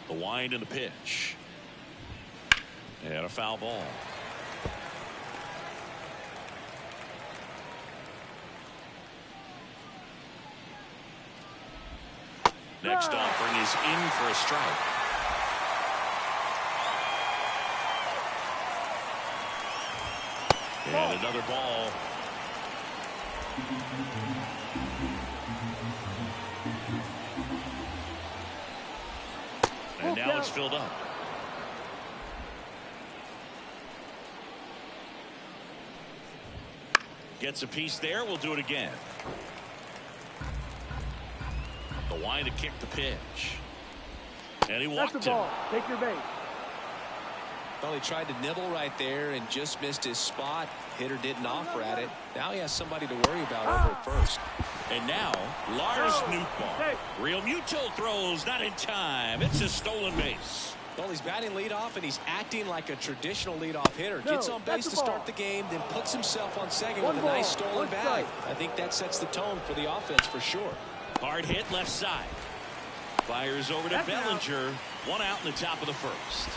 The wind and the pitch. And a foul ball. Next offering is in for a strike. And another ball. And now it's filled up. Gets a piece there. We'll do it again. The wind to kick the pitch. And he walked That's the ball. Take your base. Well, he tried to nibble right there and just missed his spot. Hitter didn't offer at it. Now he has somebody to worry about over at first. And now Lars Nootbaar. Real Muto throws not in time. It's a stolen base. Well, he's batting leadoff, and he's acting like a traditional leadoff hitter. Gets on base to start the game, then puts himself on second with a nice stolen bag. I think that sets the tone for the offense for sure. Hard hit left side. Fires over to Bellinger. One out in the top of the first.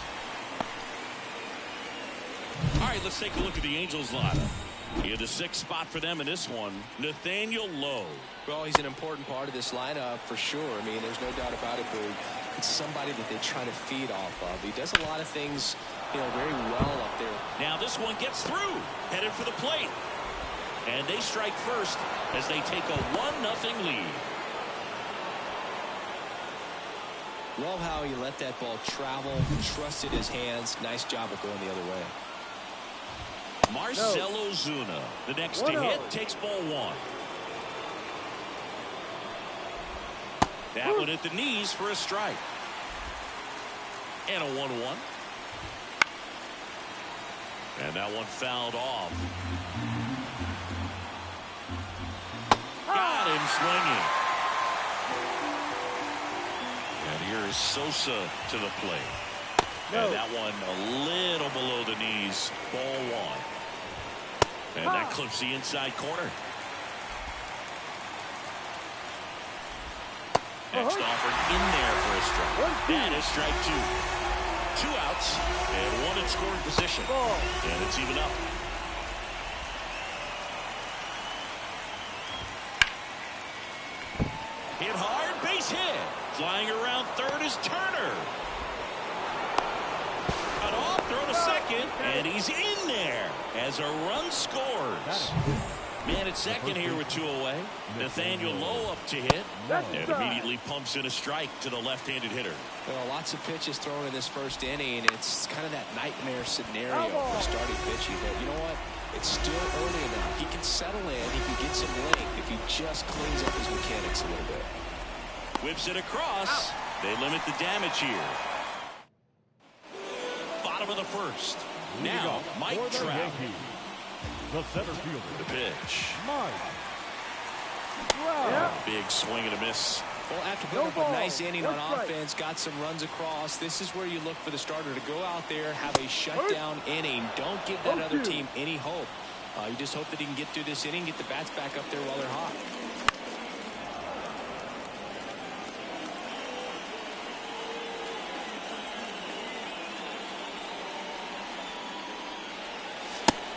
All right, let's take a look at the Angels lineup. He had the sixth spot for them in this one. Nathaniel Lowe. Well, he's an important part of this lineup for sure. I mean, there's no doubt about it, but it's somebody that they try to feed off of. He does a lot of things, very well up there. Now this one gets through. Headed for the plate. And they strike first as they take a 1-0 lead. Love how he let that ball travel, trusted his hands. Nice job of going the other way. Marcell Ozuna, the next to hit, takes ball one. That one at the knees for a strike. And a 1-1. And that one fouled off. Got him swinging. And here is Sosa to the plate. And that one a little below the knees. Ball one. And that clips the inside corner. Next offered in there for a strike. That is strike two. 2 outs and one in scoring position. And it's even up. Hit hard, base hit. Flying around third is Turner. Cut off, throw to second, and he's in there as a run scores. Man at second here with 2 away. Nathaniel Lowe up to hit. And immediately pumps in a strike to the left-handed hitter. Well, lots of pitches thrown in this first inning. It's kind of that nightmare scenario for starting pitching. But you know what? It's still early enough. He can settle in. He can get some length if he just cleans up his mechanics a little bit. Whips it across. They limit the damage here. Bottom of the first. Now, Mike Trout. The center fielder. The pitch. Mike. Big swing and a miss. Well, after putting up a nice inning on offense, got some runs across, this is where you look for the starter to go out there, have a shutdown inning. Don't give that other team any hope. You just hope that he can get through this inning, get the bats back up there while they're hot.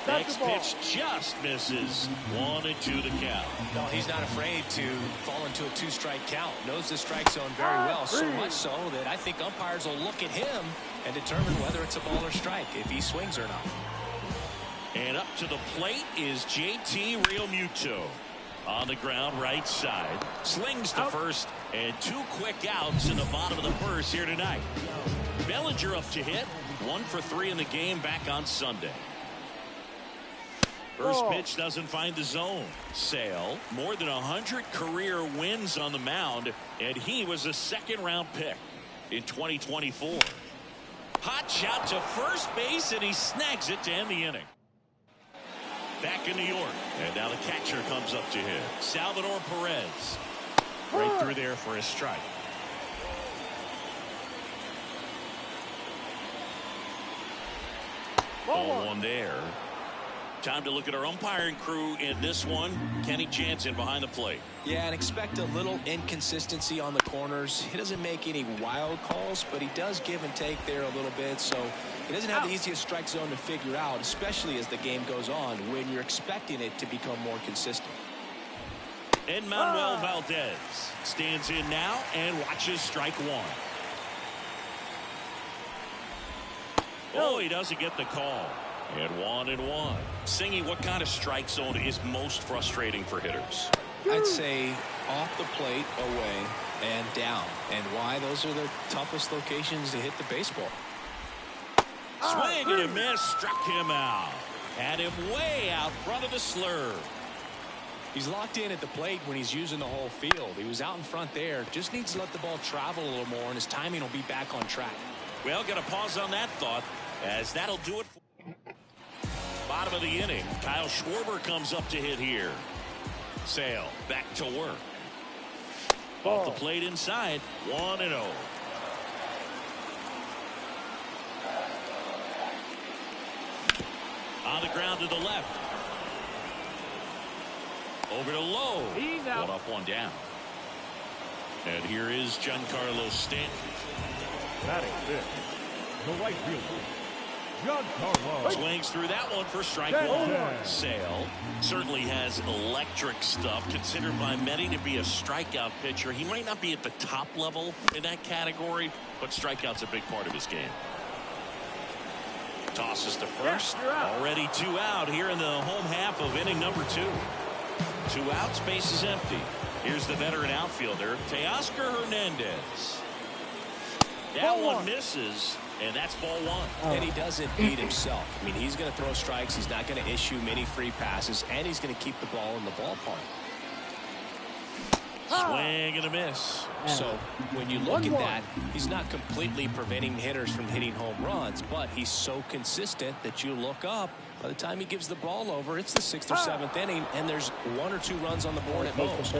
Next pitch just misses. 1-2 the count. No, he's not afraid to fall into a 2-strike count. Knows the strike zone very well, so much so that I think umpires will look at him and determine whether it's a ball or strike, if he swings or not. And up to the plate is JT Realmuto. On the ground, right side. Slings to first, and 2 quick outs in the bottom of the first here tonight. Bellinger up to hit. 1 for 3 in the game back on Sunday. First pitch doesn't find the zone. Sale, more than 100 career wins on the mound, and he was a second-round pick in 2024. Hot shot to first base, and he snags it to end the inning. Back in New York, and now the catcher comes up to him. Salvador Perez. Right through there for a strike. Ball one there. Time to look at our umpiring crew in this one. Kenny Jansen behind the plate. Yeah, and expect a little inconsistency on the corners. He doesn't make any wild calls, but he does give and take there a little bit. So he doesn't have the easiest strike zone to figure out, especially as the game goes on when you're expecting it to become more consistent. And Manuel Valdez stands in now and watches strike one. Oh, he doesn't get the call. And 1-1. Singy, what kind of strike zone is most frustrating for hitters? I'd say off the plate, away, and down. And why? Those are the toughest locations to hit the baseball. Swing and a miss. Struck him out. Had him way out front of the slurve. He's locked in at the plate when he's using the whole field. He was out in front there. Just needs to let the ball travel a little more, and his timing will be back on track. Well, got to pause on that thought, as that'll do it. Bottom of the inning. Kyle Schwarber comes up to hit here. Sale back to work. Off the plate inside. 1-0. On the ground to the left. Over to Lowe. He's out. 1 up, 1 down. And here is Giancarlo Stanton. Batting fifth, the right fielder, Giancarlo. Swings through that one for strike one. Sale certainly has electric stuff, considered by many to be a strikeout pitcher. He might not be at the top level in that category, but strikeout's a big part of his game. Tosses to first. Already 2 out here in the home half of inning number 2. 2 outs, base is empty. Here's the veteran outfielder, Teoscar Hernandez. That one misses, and that's ball 1. And he doesn't beat himself. I mean, he's going to throw strikes. He's not going to issue many free passes, and he's going to keep the ball in the ballpark. Swing and a miss. So when you look at that, he's not completely preventing hitters from hitting home runs, but he's so consistent that you look up. By the time he gives the ball over, it's the 6th or 7th inning, and there's 1 or 2 runs on the board at most.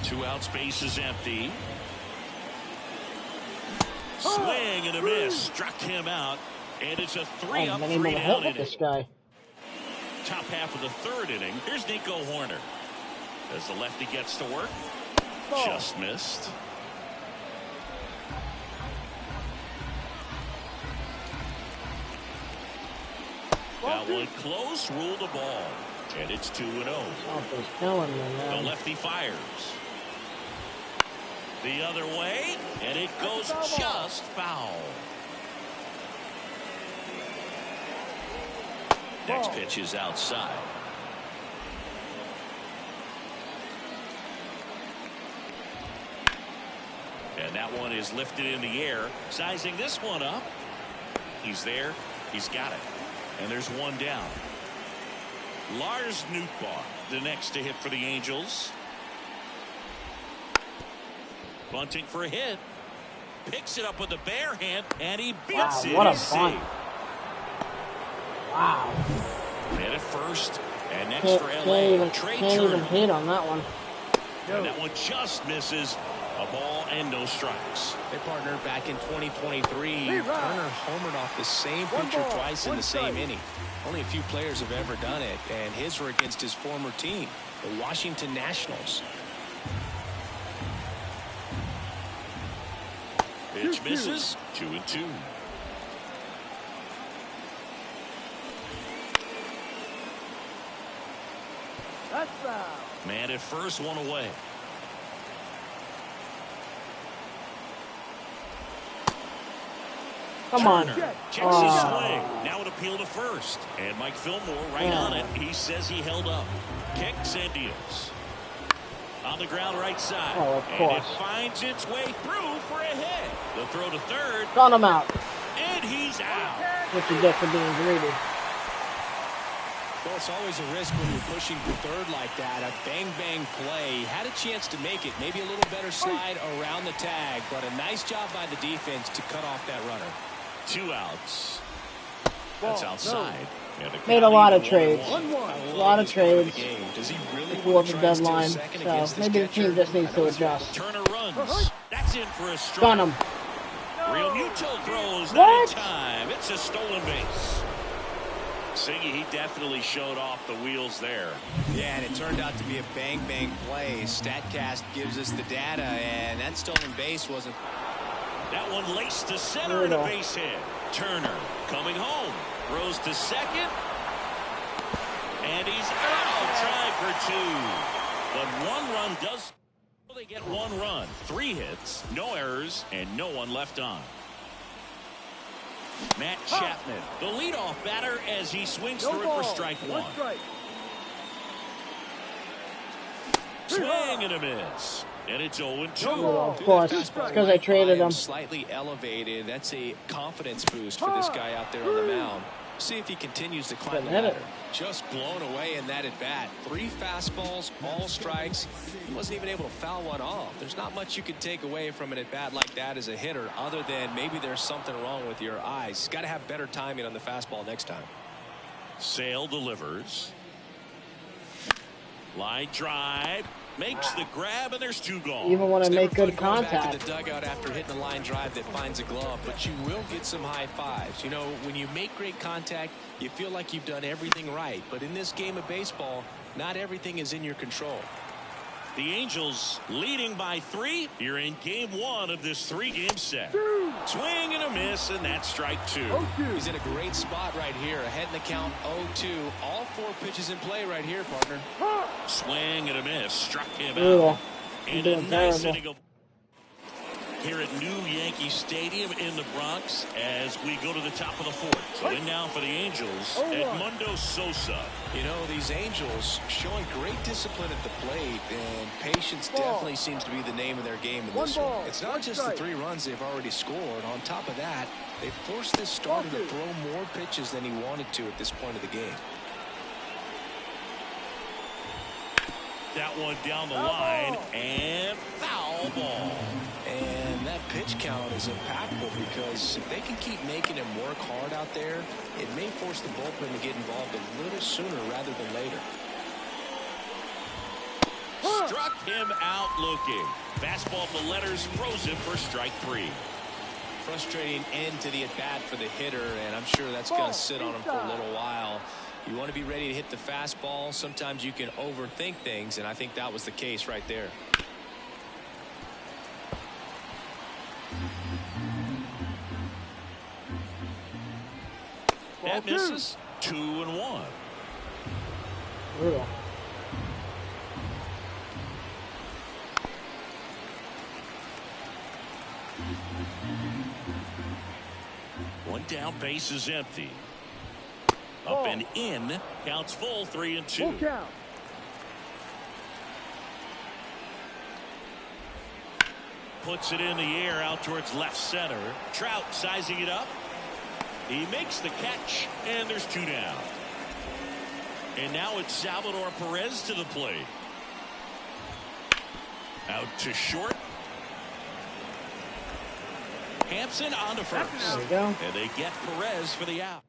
2 outs, base is empty. Swing and a miss. Struck him out, and it's a 3 up, 3 down inning. This guy. Top half of the 3rd inning. Here's Nico Horner as the lefty gets to work. Just missed. That one close, ruled the ball, and it's 2-0. The lefty fires. The other way, and it goes just foul. Next pitch is outside. And that one is lifted in the air. Sizing this one up. He's there. He's got it. And there's 1 down. Lars Nootbaar, the next to hit for the Angels. Bunting for a hit. Picks it up with the bare hand, and he beats it. What a bunt. Wow. Hit at first, and next for LA. Can't even hit on that one. And that one just misses. A ball and no strikes. They partnered back in 2023. Turner homered off the same pitcher twice in the same inning. Only a few players have ever done it, and his were against his former team, the Washington Nationals. Pitch misses. 2-2. That's foul. Man at first, 1 away. Come on. Checks his swing. Now an appeal to first. And Mike Fillmore right on it. He says he held up. Kicks and deals. On the ground right side. Oh, of and course. it finds its way through for a hit. The throw to third. Got him out. And he's out. What you get for being greedy. Well, it's always a risk when you're pushing for third like that. A bang-bang play. Had a chance to make it. Maybe a little better slide around the tag. But a nice job by the defense to cut off that runner. 2 outs. That's outside. Made a lot of trades. A lot of trades Does he really before the deadline. So maybe the team just needs to adjust. Turner runs. That's in for a strike. Gun him. Real Muto throws that in time. It's a stolen base. Siggy, he definitely showed off the wheels there. Yeah, and it turned out to be a bang-bang play. StatCast gives us the data, and that stolen base wasn't. That one laced to center and a base hit. Turner coming home. Throws to second. And he's out. Try for two. But one run does. They get one run. 3 hits, no errors, and no one left on. Matt Chapman, the leadoff batter, as he swings through it for strike one. Swing and a miss. And it's 0-2. Of course, it's because I traded him. Slightly elevated. That's a confidence boost for this guy out there on the mound. See if he continues to climb the ladder. Just blown away in that at bat. 3 fastballs, all strikes. He wasn't even able to foul one off. There's not much you could take away from an at bat like that as a hitter, other than maybe there's something wrong with your eyes. Got to have better timing on the fastball next time. Sale delivers. Line drive. Makes the grab, and there's 2 gone. Even when I make good contact. Back to the dugout after hitting a line drive that finds a glove, but you will get some high fives. You know, when you make great contact, you feel like you've done everything right. But in this game of baseball, not everything is in your control. The Angels leading by 3 here in game 1 of this 3-game set. Swing and a miss, and that's strike 2. He's in a great spot right here. Ahead in the count 0-2. All 4 pitches in play right here, partner. Swing and a miss. Struck him out. And a nice inning of here at New Yankee Stadium in the Bronx as we go to the top of the 4th. So in now for the Angels, Edmundo Sosa. You know, these Angels showing great discipline at the plate, and patience definitely seems to be the name of their game in this one. It's not just the 3 runs they've already scored. On top of that, they forced this starter to throw more pitches than he wanted to at this point of the game. That one down the line, and foul ball. And that pitch count is impactful because if they can keep making him work hard out there, it may force the bullpen to get involved a little sooner rather than later. Struck him out looking. Fastball to letters, throws him for strike 3. Frustrating end to the at-bat for the hitter, and I'm sure that's going to sit on him for a little while. You want to be ready to hit the fastball. Sometimes you can overthink things, and I think that was the case right there. That misses. 2-1. Brutal. One down, base is empty. Up and in, counts full, 3-2. Puts it in the air out towards left center. Trout sizing it up. He makes the catch, and there's 2 down. And now it's Salvador Perez to the plate. Out to short. Hampson on to first. There we go. And they get Perez for the out.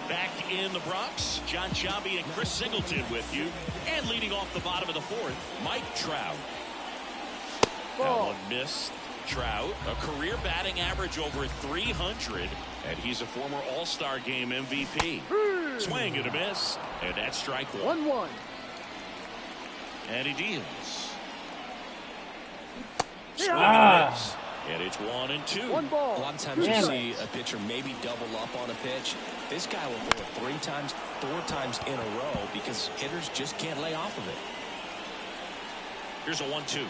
Back in the Bronx, John Sciambi and Chris Singleton with you. And leading off the bottom of the 4th, Mike Trout. That one missed. Trout, a career batting average over 300, and he's a former All-Star Game MVP. Swing and a miss, and that's strike 1. And he deals. Swing and a miss. And it's 1-2. A lot of times you see a pitcher maybe double up on a pitch. This guy will throw it 3 times, 4 times in a row because hitters just can't lay off of it. Here's a 1-2.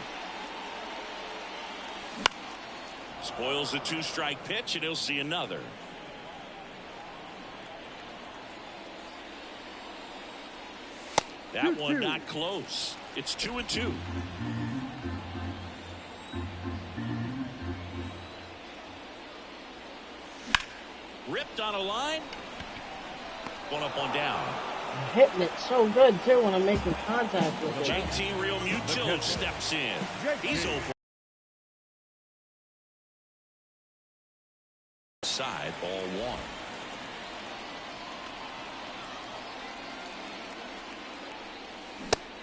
Spoils the 2-strike pitch, and he'll see another. That one not close. It's 2-2. Ripped on a line. One up, one down. Hitting it so good, too, when I'm making contact with it. JT Real Muto steps in. He's over. Side, ball 1.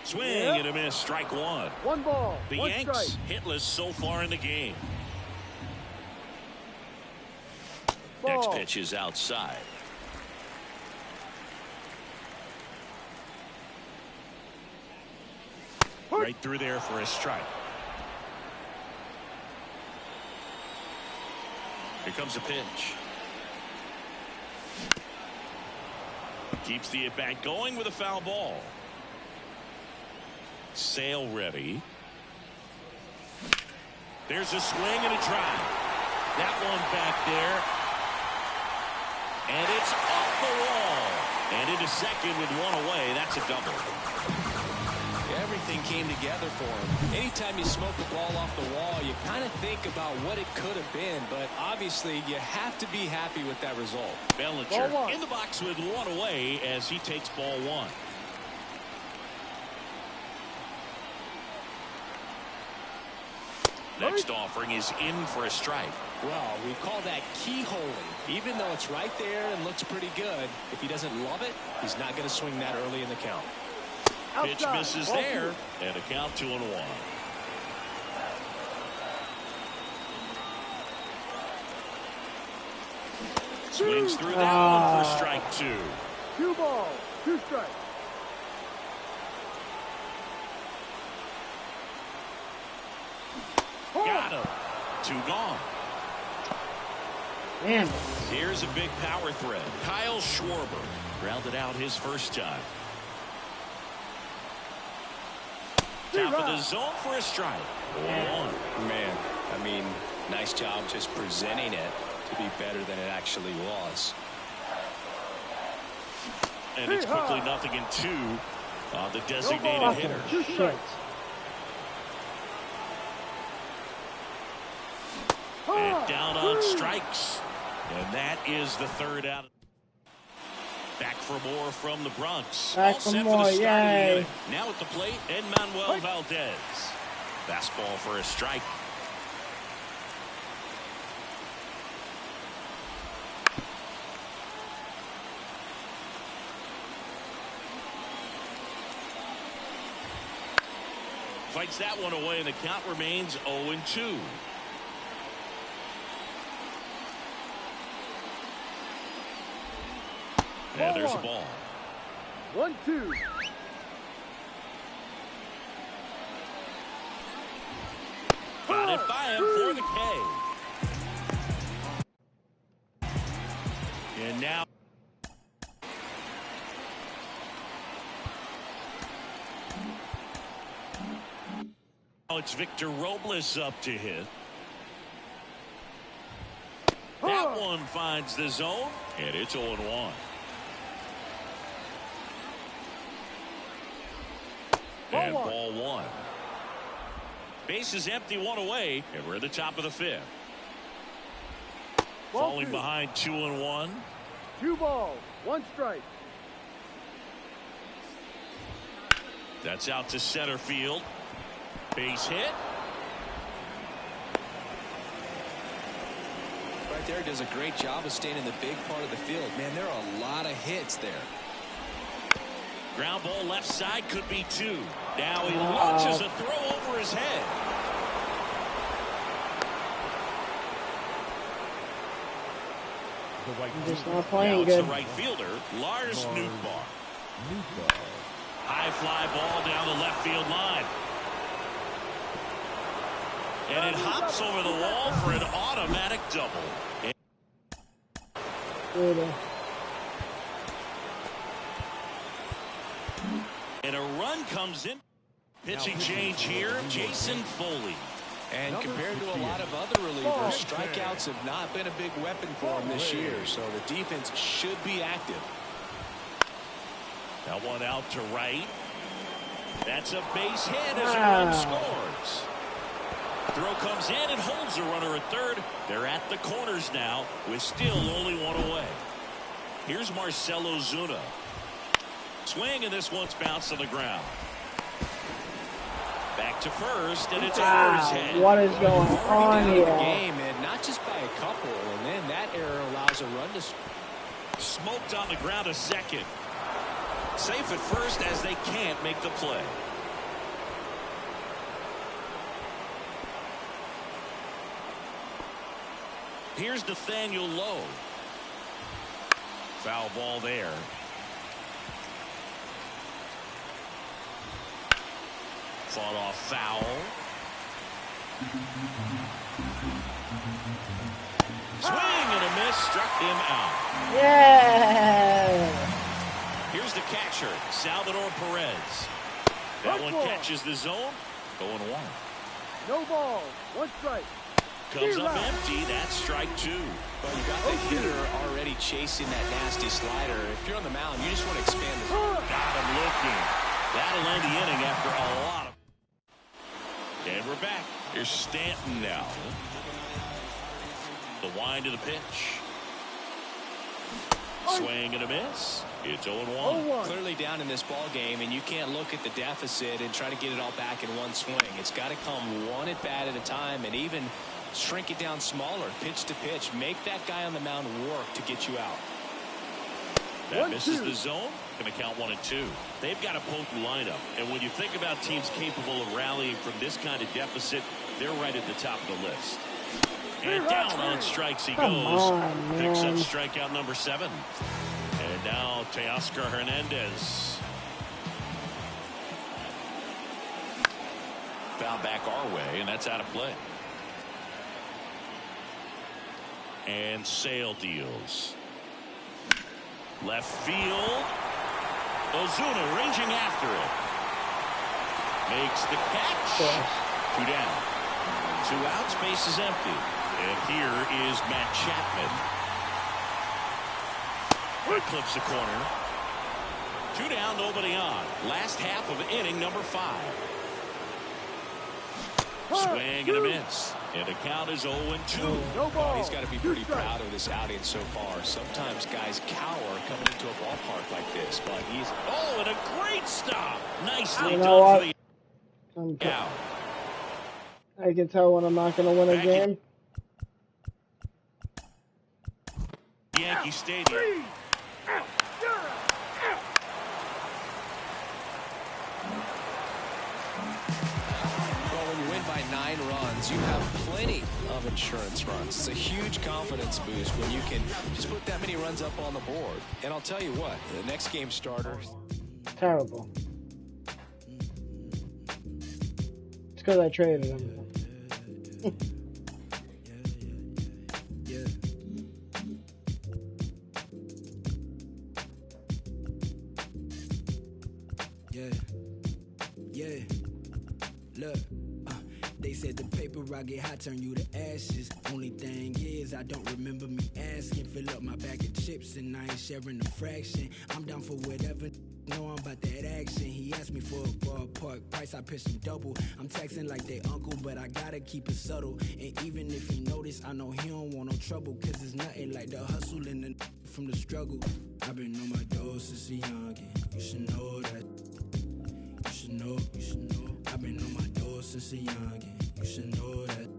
Swing and a miss, strike 1. The Yanks hitless so far in the game. Next pitch is outside. Right through there for a strike. Here comes a pitch. Keeps the at-bat going with a foul ball. Sale ready. There's a swing and a drive. That one back there. And it's off the wall. And into second with one away. That's a double. Everything came together for him. Anytime you smoke the ball off the wall, you kind of think about what it could have been, but obviously you have to be happy with that result. Bellinger in the box with one away as he takes ball one. Next offering is in for a strike. Well, we call that keyholing. Even though it's right there and looks pretty good, if he doesn't love it, he's not going to swing that early in the count. Pitch misses there, and a count 2-1. Swings through that one for strike 2. 2 balls, 2 strikes. Got him. 2 gone. Man. Here's a big power threat. Kyle Schwarber grounded out his first time. Top of the zone for a strike. 1-1. Man, I mean, nice job just presenting it to be better than it actually was. And it's quickly 0-2 on the designated hitter. Shit. And down on strikes. And that is the third out. Back for more from the Bronx. Back for more, yay. Now at the plate, Edmanuel Valdez. Fastball for a strike. Fights that one away, and the count remains 0-2. And there's a ball. 1-2. Got it by him for the K. And now it's Victor Robles up to hit. That one finds the zone, and it's 0-1. And ball 1. Base is empty, 1 away, and we're at the top of the 5th. Falling behind 2-1. 2 balls, 1 strike. That's out to center field. Base hit. Right there, does a great job of staying in the big part of the field. Man, there are a lot of hits there. Ground ball left side, could be 2. Now he launches a throw over his head. Just not playing Now it's good. the right fielder, Lars Nootbaar. High fly ball down the left field line. And it hops over the wall for an automatic double. And a run comes in. Pitching change here, Jason Foley. And compared to a lot of other relievers, strikeouts have not been a big weapon for him this year, so the defense should be active. That one out to right. That's a base hit as a run scores. Throw comes in and holds the runner at third. They're at the corners now with still only 1 away. Here's Marcell Ozuna. Swing, and this one's bounced to the ground. Back to first, and it's over his head. What is going on here? Game, and not just by a couple, and then that error allows a run to smoked on the ground a second. Safe at first as they can't make the play. Here's Nathaniel Lowe. Foul ball there. Fought off foul. Swing and a miss. Struck him out. Yeah. Here's the catcher, Salvador Perez. That one catches the zone. Going one. No ball. One strike. Comes up empty. That's strike two. Well, you got the hitter already chasing that nasty slider. If you're on the mound, you just want to expand the zone. Got him looking. That'll end the inning after a lot of... And we're back. Here's Stanton now. The wind of the pitch. Swing and a miss. It's 0-1. Clearly down in this ball game, and you can't look at the deficit and try to get it all back in one swing. It's got to come one at bat at a time, and even shrink it down smaller, pitch to pitch. Make that guy on the mound work to get you out. That misses the zone. Going to count 1-2. They've got a potent lineup, and when you think about teams capable of rallying from this kind of deficit, they're right at the top of the list. And down on strikes he goes. Picks up strikeout number 7. And now Teoscar Hernandez. Foul back our way, and that's out of play. And Sale deals. Left field. Ozuna ranging after it. Makes the catch. 2 down. 2 outs, base is empty. And here is Matt Chapman. Clips the corner. 2 down, nobody on. Last half of inning number 5. Swing and a miss. And the count is 0-2. Oh, he's got to be pretty proud of this outing so far. Sometimes guys cower coming into a ballpark like this, but he's... Oh, and a great stop. Nicely done for the out. I can tell when I'm not going to win a game. Yankee Stadium. Well, when you win by 9 runs, you have plenty of insurance runs. It's a huge confidence boost when you can just put that many runs up on the board. And I'll tell you what, the next game starter... Terrible. It's because I traded him. They said the paper I get hot turn you to ashes. Only thing is I don't remember me asking. Fill up my bag of chips and I ain't sharing a fraction. I'm down for whatever. Know I'm about that action. He asked me for a ballpark price, I pitched him double. I'm taxing like they uncle, but I gotta keep it subtle. And even if he notice, I know he don't want no trouble. Cause it's nothing like the hustle and the from the struggle. I've been on my doors since a youngin'. You should know that. You should know, you should know. I've been on my doors since a youngin'. You should know that.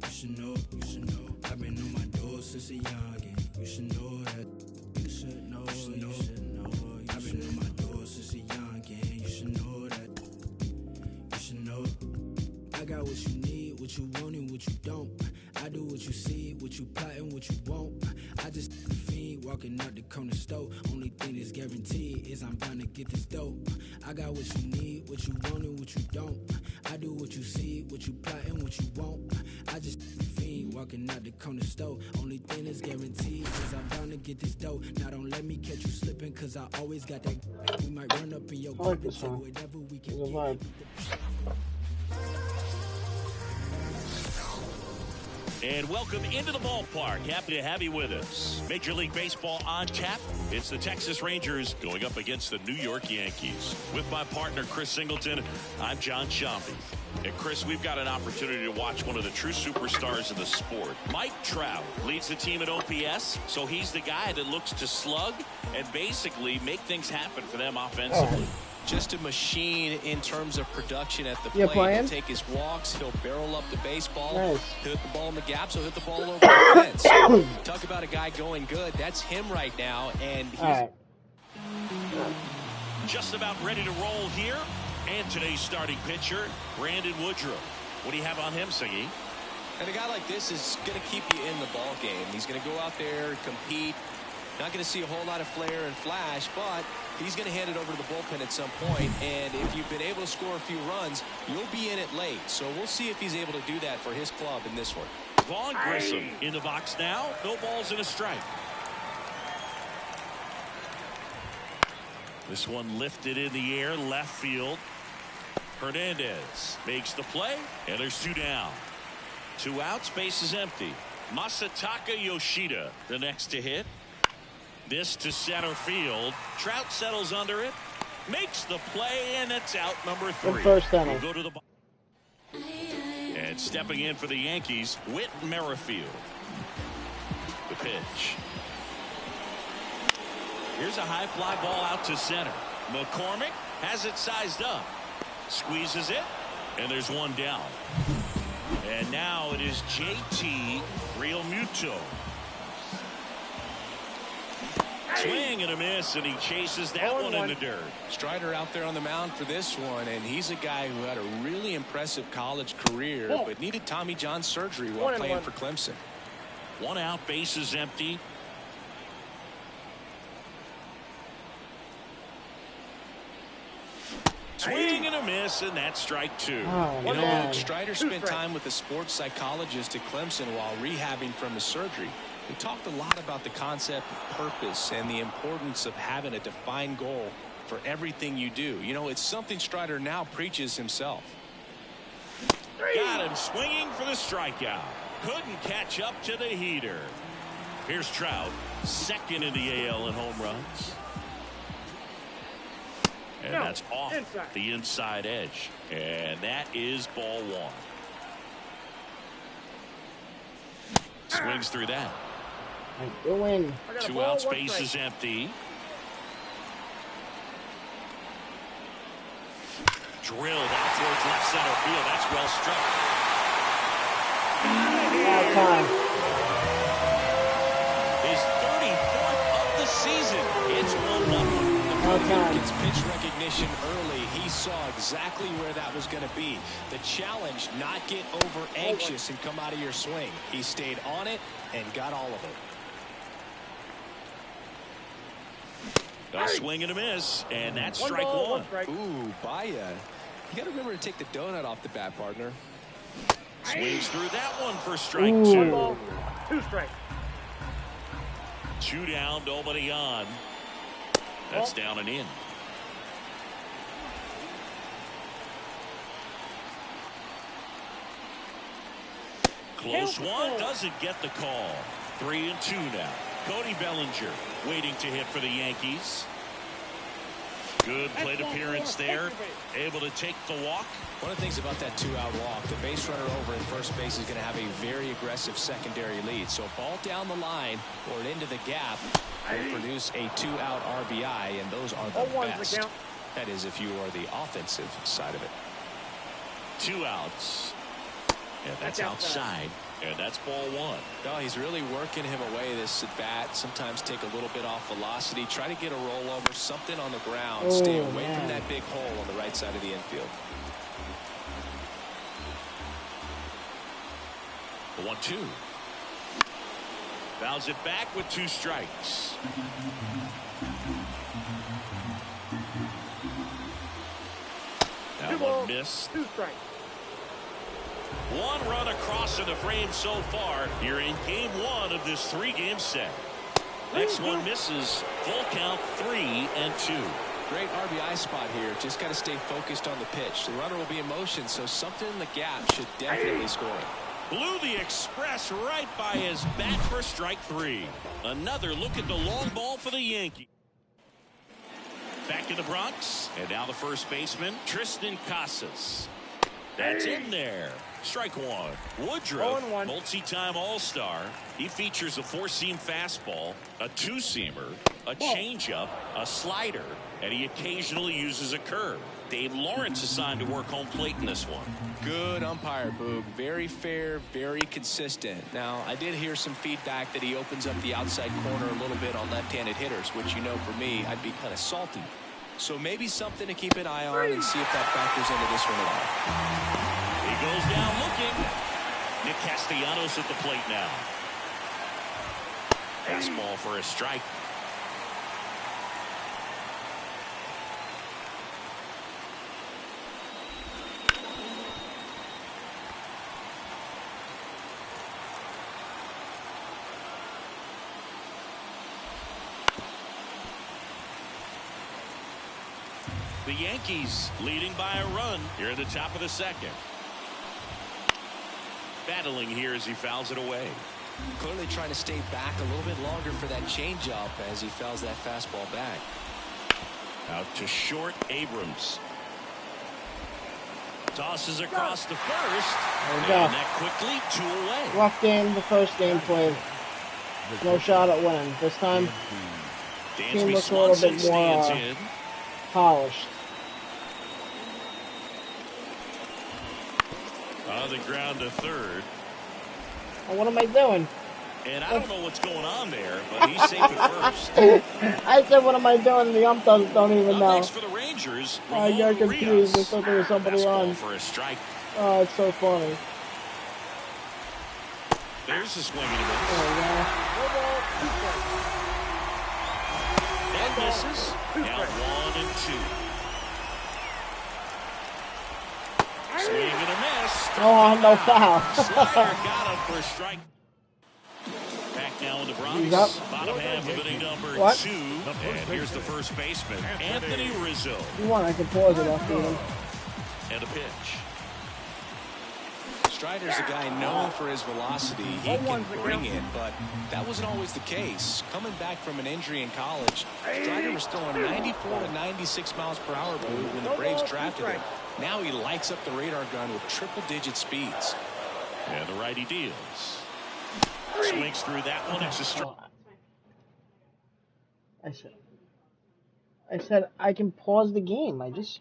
You should know, you should know. I've been on my doors since a youngin'. You should know that. You should know, you should know. I've been on my doors since a youngin'. You should know that. You should know. I got what you need, what you want and what you don't. I do what you see, what you plotting, what you want. I just fiend walking out the corner store. Only thing that's guaranteed is I'm bound to get this dope. I got what you need, what you want and what you don't. I do what you see, what you plotting, what you want. I just fiend walking out the corner store. Only thing that's guaranteed is I'm bound to get this dope. Now don't let me catch you slipping, cause I always got that. We might run up in your car and take whatever we can get. And welcome into the ballpark. Happy to have you with us. Major League Baseball on tap. It's the Texas Rangers going up against the New York Yankees. With my partner, Chris Singleton, I'm John Shambi. And Chris, we've got an opportunity to watch one of the true superstars in the sport. Mike Trout leads the team at OPS, so he's the guy that looks to slug and basically make things happen for them offensively. Just a machine in terms of production at the plate. He'll take his walks. He'll barrel up the baseball. Nice. He'll hit the ball in the gaps. He'll hit the ball over the fence. So, talk about a guy going good. That's him right now. And he's just about ready to roll here. And today's starting pitcher, Brandon Woodruff. What do you have on him, Singy? And a guy like this is going to keep you in the ball game. He's going to go out there, compete, Not going to see a whole lot of flair and flash, but he's going to hand it over to the bullpen at some point. And if you've been able to score a few runs, you'll be in it late. So we'll see if he's able to do that for his club in this one. Vaughn Grissom in the box now. No balls and a strike. This one lifted in the air, left field. Hernandez makes the play, and there's 2 down. 2 outs, base is empty. Masataka Yoshida, the next to hit. This to center field. Trout settles under it, makes the play, and it's out number 3. First inning. We'll go to the and stepping in for the Yankees, Whit Merrifield. The pitch. Here's a high fly ball out to center. McCormick has it sized up. Squeezes it, and there's 1 down. And now it is JT Realmuto. Swing and a miss, and he chases that one in the dirt. Strider out there on the mound for this one, and he's a guy who had a really impressive college career, but needed Tommy John surgery while playing for Clemson. 1 out, base is empty. Swing and a miss, and that's strike 2. You know, Strider spent time with a sports psychologist at Clemson while rehabbing from his surgery. We talked a lot about the concept of purpose and the importance of having a defined goal for everything you do. You know, it's something Strider now preaches himself. Got him swinging for the strikeout. Couldn't catch up to the heater. Here's Trout, second in the AL in home runs. And that's off the inside edge. And that is ball 1. Swings through that. Going. 2 outs, base is empty. Drilled out towards left center field. That's well struck. Out time. His 34th of the season. It's 1-1. Gets pitch recognition early. He saw exactly where that was going to be. The challenge, not get over anxious and come out of your swing. He stayed on it and got all of it. A swing and a miss, and that's strike 1. Ooh, Baya. You got to remember to take the donut off the bat, partner. Swings through that one for strike 2. 2 strikes. 2 down, nobody on. That's down and in. Close one, doesn't get the call. 3-2 now. Cody Bellinger waiting to hit for the Yankees. Good plate appearance there. Able to take the walk. One of the things about that 2-out walk, the base runner over at first base is going to have a very aggressive secondary lead. So a ball down the line or into the gap will produce a 2-out RBI, and those are the best. That is if you are the offensive side of it. 2 outs. And that's outside. And that's ball 1. No, he's really working him away this at bat. Sometimes take a little bit off velocity. Try to get a rollover, something on the ground. Stay away from that big hole on the right side of the infield. The 1-2. Fouls it back with 2 strikes. That one missed. 2 strikes. 1 run across in the frame so far. You're in game 1 of this 3-game set. Next one misses. Full count, 3-2. Great RBI spot here. Just got to stay focused on the pitch. The runner will be in motion, so something in the gap should definitely score it. Blew the express right by his bat for strike 3. Another look at the long ball for the Yankees. Back in the Bronx, and now the first baseman, Tristan Casas. That's in there. Strike 1. Woodruff, multi-time All-Star. He features a 4-seam fastball, a 2-seamer, a changeup, a slider, and he occasionally uses a curve. Dave Lawrence assigned to work home plate in this one. Good umpire, Boog. Very fair, very consistent. Now, I did hear some feedback that he opens up the outside corner a little bit on left-handed hitters, which, you know, for me, I'd be kind of salty. So maybe something to keep an eye on and see if that factors into this one at all. He goes down looking. Nick Castellanos at the plate now. Fastball for a strike. The Yankees leading by a run here at the top of the second. Battling here as he fouls it away. Clearly trying to stay back a little bit longer for that changeup as he fouls that fastball back. Out to short, Abrams. Tosses across the first. There we go. And that quickly, 2 away. Rough game, the first game played. No shot at winning. This time, team looks a little bit more polished. On the ground to third. Oh, what am I doing? And I don't know what's going on there, but he's safe at first. I said, what am I doing? And the ump don't even Up know. next for the Rangers, I got confused. I thought there was somebody on. For a strike. Oh, it's so funny. There's the swing and a miss. And misses. Now 1 and 2. Swing and a miss. Oh, no foul. Slider got him for a strike. Back now in the Bronx. Bottom half of inning number 2. And here's the first baseman, Anthony Rizzo. If you want, I can pause it after him. And a pitch. Strider's a guy known for his velocity. He can bring it, but that wasn't always the case. Coming back from an injury in college, Strider was throwing 94 to 96 miles per hour when the Braves drafted him. Now he lights up the radar gun with triple-digit speeds. And the righty deals. Swings through that one. It's a strike. I said I can pause the game. I just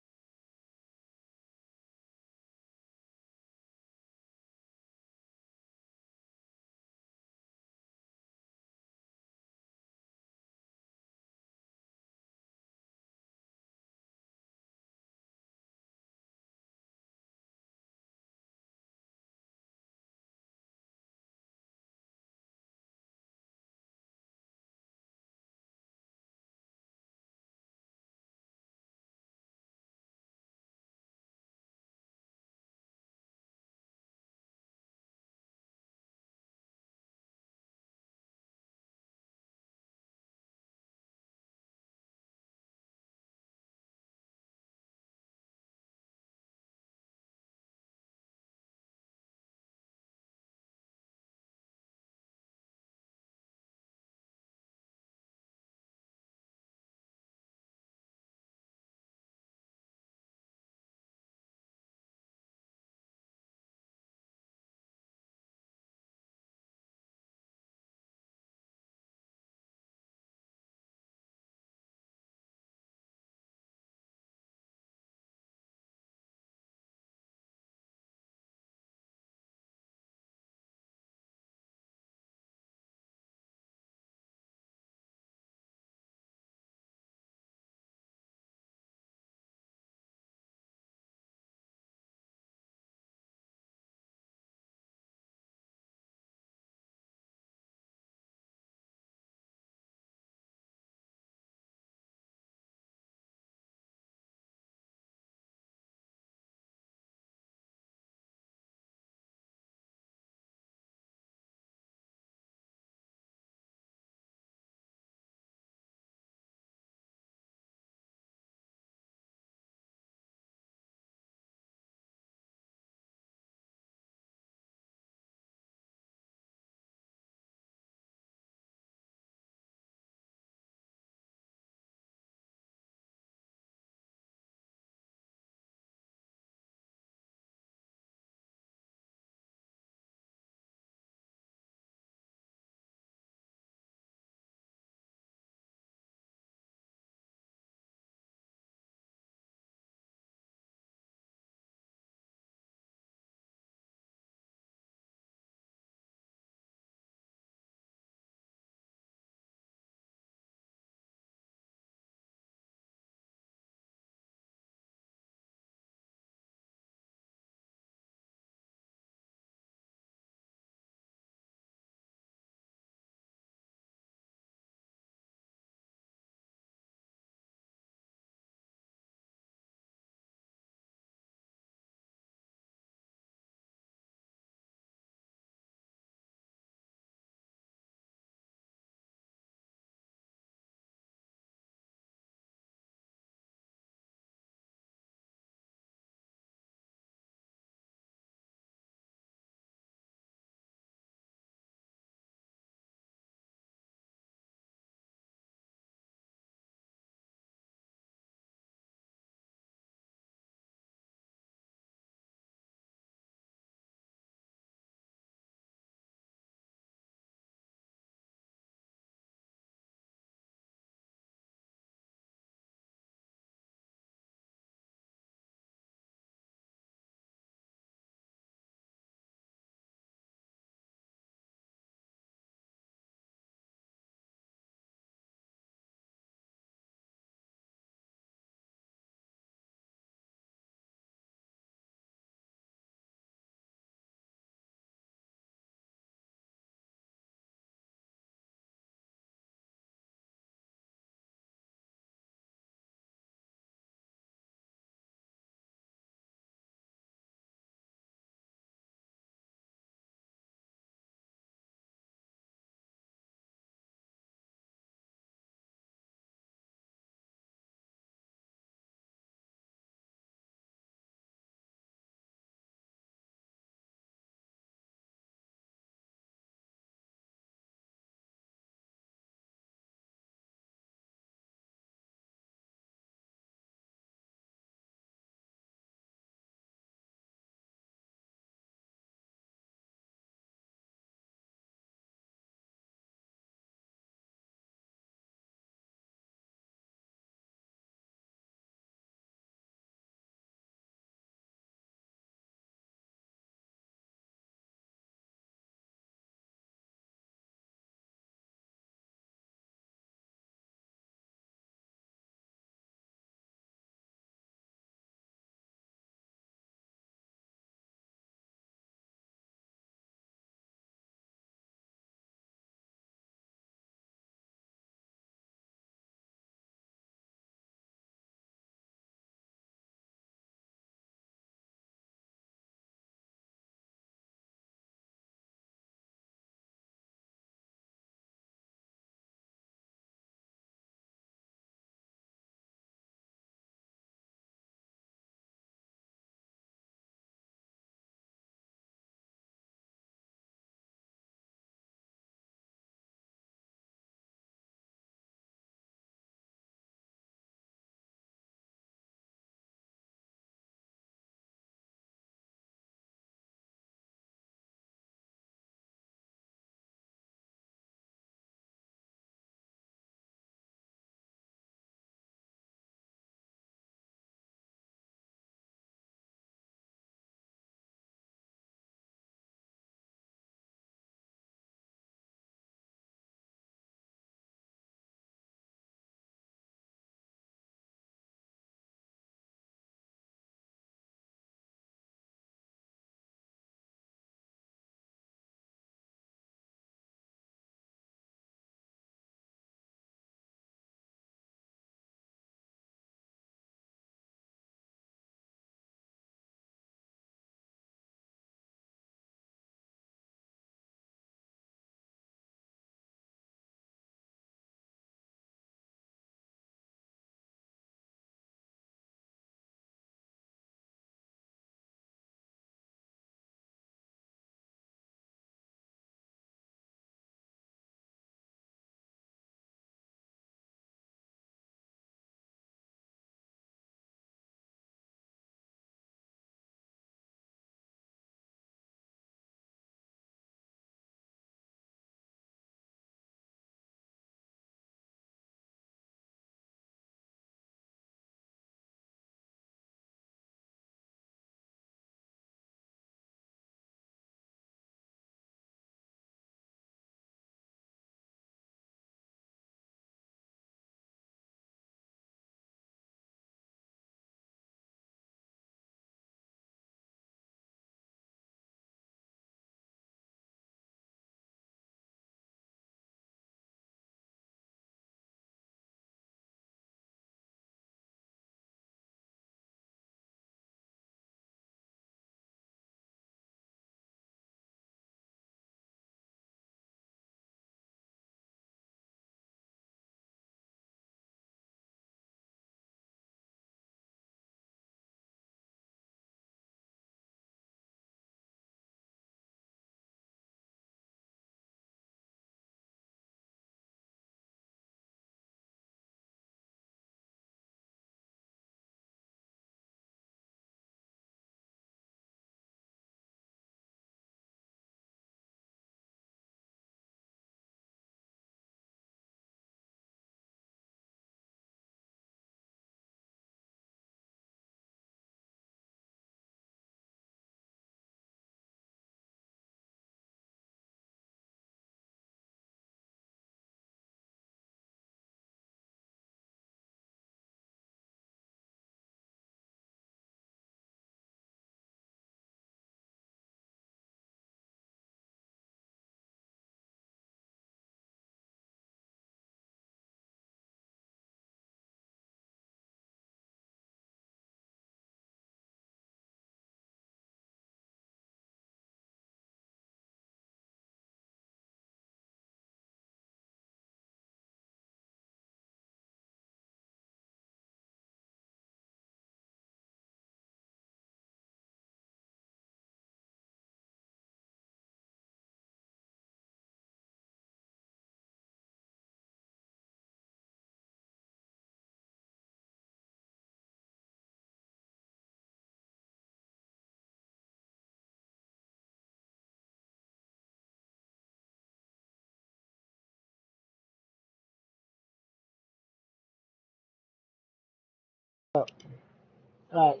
Alright.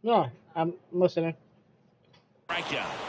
No, I'm listening. Strikeout.